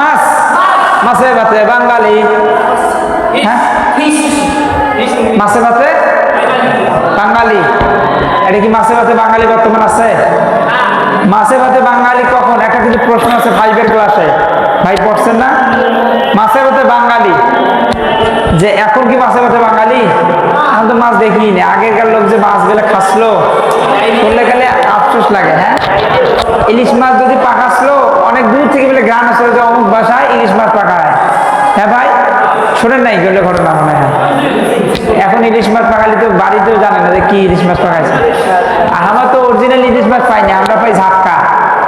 মাছ, মাছে ভাতে বাঙালি। হ্যাঁ, মাছে ভাতে বাঙালি। এটা কি মাছে ভাতে বাঙালি বর্তমান আছে? মাছে ভাতে বাঙালি কখন? একটা কিন্তু প্রশ্ন আছে 5 ক্লাসে, ভাই পড়ছেন না? মাছে ভাতে বাঙালি যে এখন কি মাছে ভাতে বাঙালি? এখন তো মাছ দেখিই না। আগেকার লোক যে মাছ গেলে খাসলো করলে গেলে আফসোস লাগে। হ্যাঁ, ইলিশ মাছ যদি পাকাসলো অনেক দূর থেকে বলে গ্রাম আসলে যে অমুক বাসায় ইলিশ মাছ পাকায়। হ্যাঁ ভাই, শোনেন নাই গেলে ঘটনা মনে হয়। এখন ইলিশ মাছ পাকালি তো বাড়িতেও জানে না যে কি ইলিশ মাছ পাকাইছে। আর আমরা তো অরিজিনাল ইলিশ মাছ পাই না, আমরা পাই ঝাটকা,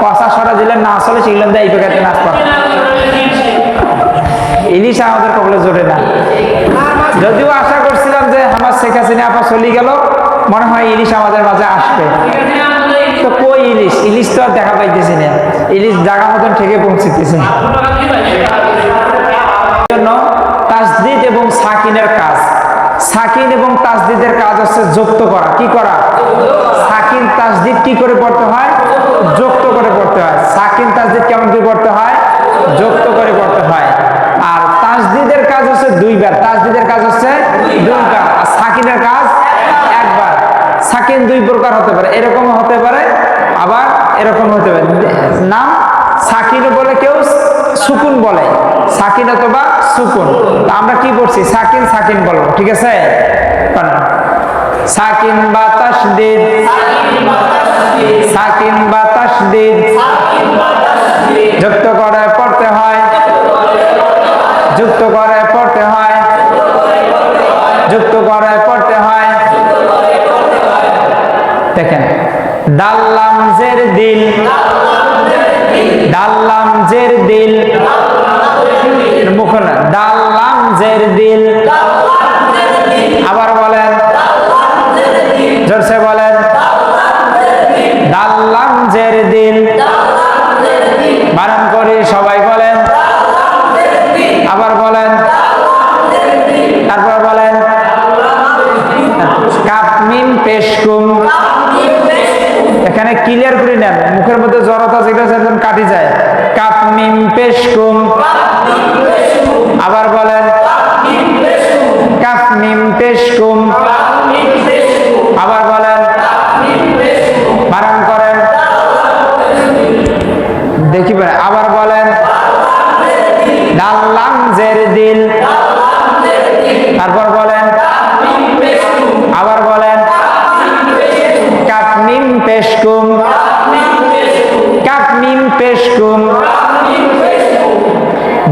কষা সরা দিলে না চলে সেগুলো দিয়ে এই প্যাকেটে নাচ পাক। ইলিশ আমাদের কবলে জোরে না। যদিও আশা করছিলাম যে আমার শেখ হাসিনা আপা চলে গেল, মনে হয় ইলিশ আমাদের মাঝে আসবে। তো কই ইলিশ? ইলিশ তো আর দেখা পাইতেছি না। ইলিশ জায়গা মতন থেকে পৌঁছতেছে। তাসদিদ এবং সাকিনের কাজ, সাকিন এবং তাসদিদের কাজ হচ্ছে যুক্ত করা। কি করা? সাকিন তাসদিদ কি করে পড়তে হয়? যুক্ত করে পড়তে হয়। সাকিন তাসদিদ কেমন কি পড়তে হয়? যুক্ত করে পড়তে হয়। আর তাসদিদের কাজ হচ্ছে 2 বার। তাসদিদের কাজ হচ্ছে 2 বার, আর সাকিনের কাজ 1 বার। সাকিন 2 প্রকার হতে পারে, এরকম হতে পারে, আবার এরকম হতে পারে। নাম সাকিনও বলে, কেউ সুকুন বলে, সাকিন অথবা সুকুন। আমরা কি করছি? সাকিন সাকিন বলবো, ঠিক আছে? সাকিন বা তাসদিদ, সাকিন বা তাসদিদ যুক্ত করে পড়তে হয়, যুক্ত করে পড়তে হয়, যুক্ত করে পড়তে হয়। দেখেন, দাল্লাম জের দিল, দাল্লাম জের দিল, মুখ না, দাল্লাম জের দিল। আবার বলেন, জোরসে বলেন, দাল্লাম জের দিল। বানান করে সবাই বলেন, আবার বলেন, তারপর বলেন, কাপ মিম পেশকুম। এখানে ক্লিয়ার করে নেন, মুখের মধ্যে জড়তা যেগুলো একদম কাটি যায়। কাপ মিম পেশকুম। আবার বলেন, কাপ মিম পেশকুম। আবার বলেন, বানান করেন, দেখি আবার বলেন, দাল্লাম জের দিল। তারপর বলেন, আবার বলেন, কাপ মিম পেশকুম, কাপ মিম পেশকুম।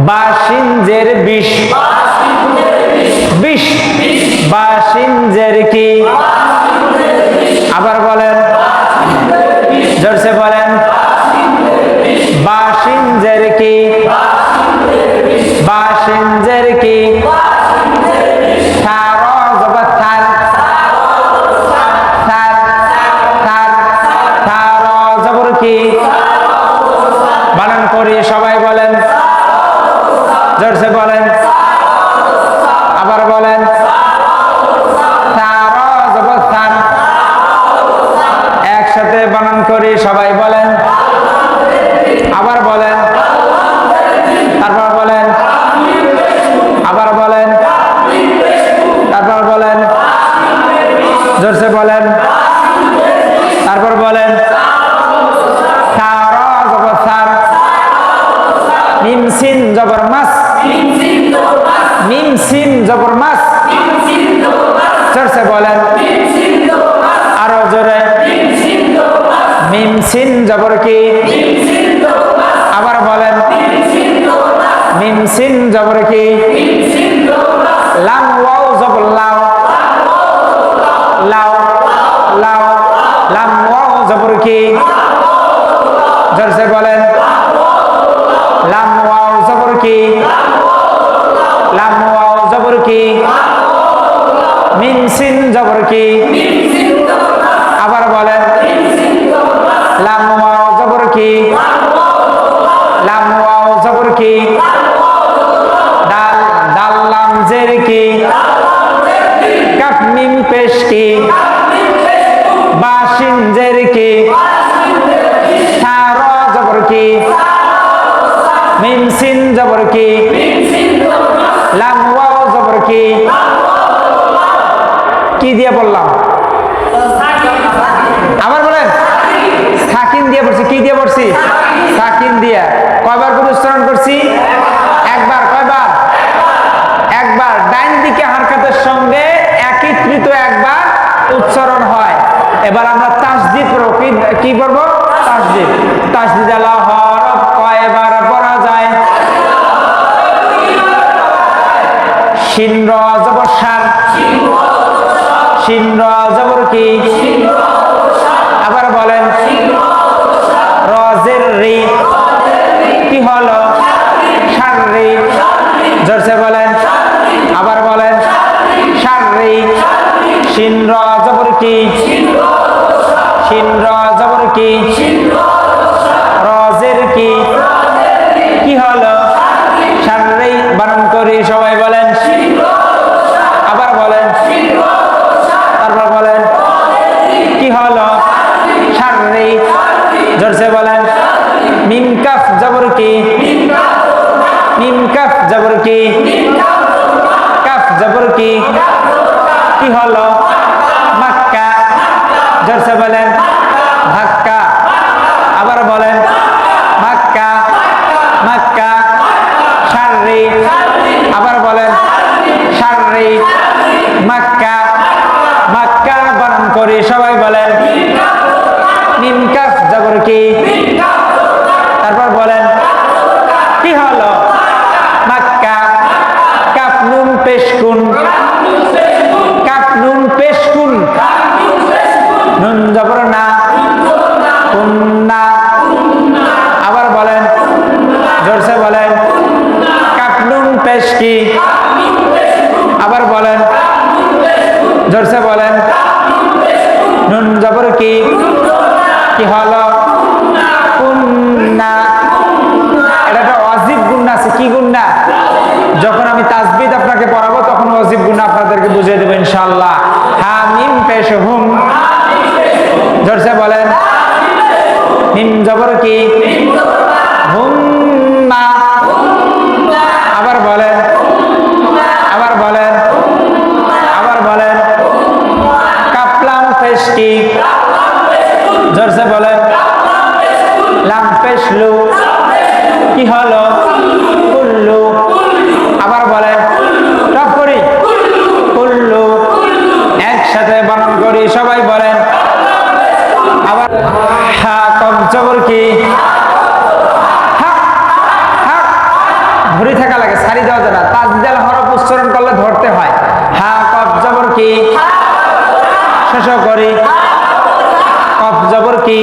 বাসিন জের বিশ, বিশ, বাসিন জের কি। আবার বলেন, জোরসে বলেন, বাসিন জের কি, বাসিন জের কি। থার জবর থার, থার থার, থার জবর কি। বানান করে সবাই বলেন, জোরসে বলেন, আবার বলেন, থার জবর থার। একসাথে বানান করে সবাই বলেন, আবার বলেন, তারপর বলেন, আবার বলেন, তারপর বলেন, জোরসে বলেন, তারপর বলেন, থার জবর থার। মিম সিন জবর মাস, মিম সিন জবর মাস। জোরসে বলেন, আরো জোরে, মিম সিন জবর কি। আবার বলেন, মিম সিন জবর কি। লাম ওয়াও জবর লাও, লাও লাও, লাম ওয়াও জবর কি। জোরসে বলেন, লাম ওয়াও জবর কি, লাম ওয়াও জবর কি। মিম সিন জবর কি। আবার বলেন, লাম ওয়াও জবর কি, লাম ওয়াও জবর কি। দাল, দাল্লাম জের কি, কাফ মিম পেশ কি, বাসিন জের কি, থার জবর কি, মিম সিন সিন জবর কি, লাম ওয়াও জবর কি, কি দিয়ে বললাম? আবার বলেন। সাকিন দিয়ে পড়ছি। কি দিয়ে পড়ছি? সাকিন দিয়ে। কয়বার করে উচ্চারণ করছি? একবার। কয়বার? একবার। ডাইন দিকে হারকাতের সঙ্গে একত্রিত একবার উচ্চারণ হয়। এবার আমরা তাসদিদ পড়ব। কি পড়ব? তাসদিদ। তাসদিদ আলা হরফ কয়বার পড়া যায়? শিন র জবর সার, শিন র জবর কি, আবার বলেন। রজের রি, কি হলো? শাররি। জোরসে বলেন, আবার বলেন। শাররি। শিন র জবর কি, শিন র জবর কি, রজের কি, কি হলো? শাররি। বানান করি সবাই বলেন। আবার বলেন। তারপর বলেন, কি হলো? শাররি। জোরসে বলেন। মিম কাফ জবর কি, মিম কাফ জবর কি, কাফ জবর কি, কি হলো? মাক্কা। জোরসে বলেন। ধাক্কা। আবার বলেন। মাক্কা, মাক্কা। শাররি। আবার বলেন। শাররি। মাক্কা, মাক্কা। বানান করি সবাই বলেন। মিম কাফ জবর কি, তারপর বলেন, কি হলো? মাক্কা। কাফ নুন পেশ কুন, কাফ নুন পেশ কুন, নুন জবর না, কুন্না। আবার বলেন। জোরসে বলেন। কাফ নুন পেশ কি, আবার বলেন। জোরসে বলেন। নুন জবর কি, কি হলো? কুন্না। এটা একটা অজিব গুন্না আছে। কি গুন্না? যখন আমি তাসবিদ আপনাকে পড়াবো তখন অজিব গুন্না আপনাদেরকে বুঝিয়ে দেবো ইনশাআল্লাহ। হামিম পেশ হুম। জোরসে বলেন। মিম জবর কি, হুম্মা। আবার বলেন। আবার বলেন। আবার বলেন। কাপলাম পেশ কি, জোরসে বলেন। লাম পেশ লু, কি হলো? কুল্লু। আবার বলেন। টপ করি। কুল্লু। একসাথে বানান করি সবাই বলেন। আবার হা কফ জবর কি, হাক, হাক। ধরে থাকা লাগে, সারি দেওয়া যায় না। তাসদিদ আল হরফ উচ্চারণ করলে ধরতে হয়। হা কফ জবর কি, শেষ করি। কফ জবর কি,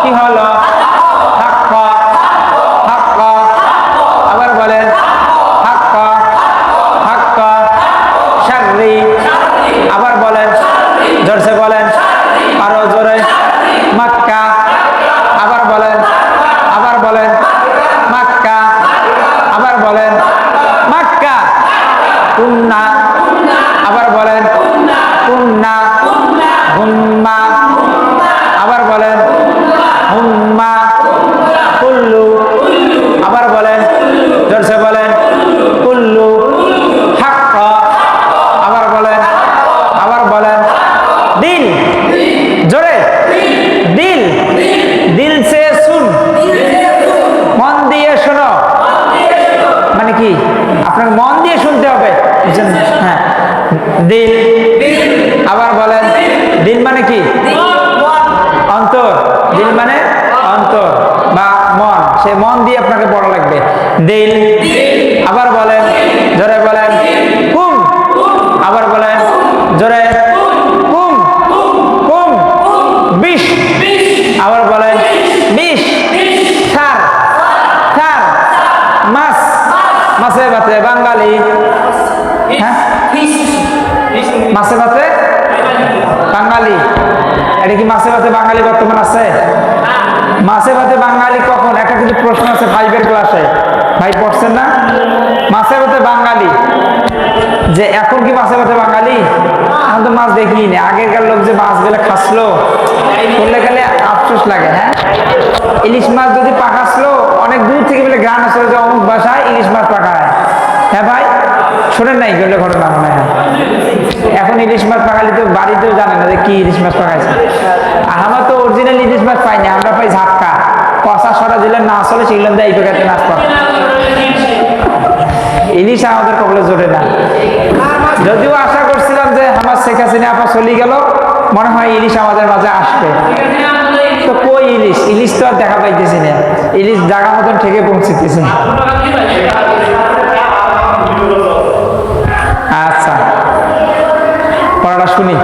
কি হলো? হাক্কা, হাক্কা। আবার বলেন। হাক্কা, হাক্কা। শাররি। আবার বলেন। জোরসে বলেন। আরো জোরে। মাক্কা। আবার বলেন। আবার বলেন। মাক্কা। আবার বলেন। মাক্কা। কুন্না। আবার বলেন। কুন্না। হুম্মা। আবার বলেন। হুম্মা। কুল্লু। আবার বলেন। জোরসে বলেন। কুল্লু। হাক্কা। আবার বলেন। আবার বলেন। দিল। জোরে। দিল। দিল সে শুন, মন দিয়ে শোনো। মানে কি? আপনার মন দিয়ে শুনতে হবে। হ্যাঁ। দিল। আবার বলেন। দিল মানে কি? অন্তর। দিল মানে অন্তর বা মন। সে মন দিয়ে আপনাকে পড়া লাগবে। দিল। আবার বলেন। জোরে বলেন। কুম। আবার বলেন। জোরে। কুম। কুম। 20। আবার বলেন। 20। থার। থার। মাছ। মাছে ভাতে বাঙালি। হ্যাঁ, মাছে ভাতে বাঙালি। এটা কি মাছে ভাতে বাঙালি বর্তমান আছে? মাছে ভাতে বাঙালি কখন? একটা কিন্তু প্রশ্ন আছে 5 ক্লাসে, ভাই পড়ছেন না? মাছে ভাতে বাঙালি যে এখন কি মাছে ভাতে বাঙালি? এখন তো মাছ দেখিনি না। আগেকার লোক যে মাছ গুলো খাসলো বললে গেলে আফসোস লাগে। হ্যাঁ, ইলিশ মাছ যদি পাকাসলো অনেক দূর থেকে বলে গ্রাম অঞ্চলে যে অমুক বাসায় ইলিশ মাছ পাকায়। হ্যাঁ ভাই, শোনেন নাই গেলে ঘটনা মনে হয়। এখন ইলিশ মাছ পাকালি তো বাড়িতেও জানে না যে কি ইলিশ মাছ পাকাইছে। আর আমরা তো অরিজিনাল ইলিশ মাছ পাই না, আমরা পাই ঝাটকা, কষা সরা দিলে না চলে সেগুলো দিয়ে এই পেকাতে নাস্তা। ইলিশ আমাদের কবলে জোটে না। যদিও আশা করছিলাম যে আমার শেখ হাসিনা আপা চলে গেল, মনে হয় ইলিশ আমাদের মাঝে আসবে। তো কই ইলিশ, ইলিশ তো আর দেখা পাইতেছি না, ইলিশ জায়গা মতন থেকে পৌঁছতেছে। আচ্ছা, পড়াটা শুনি।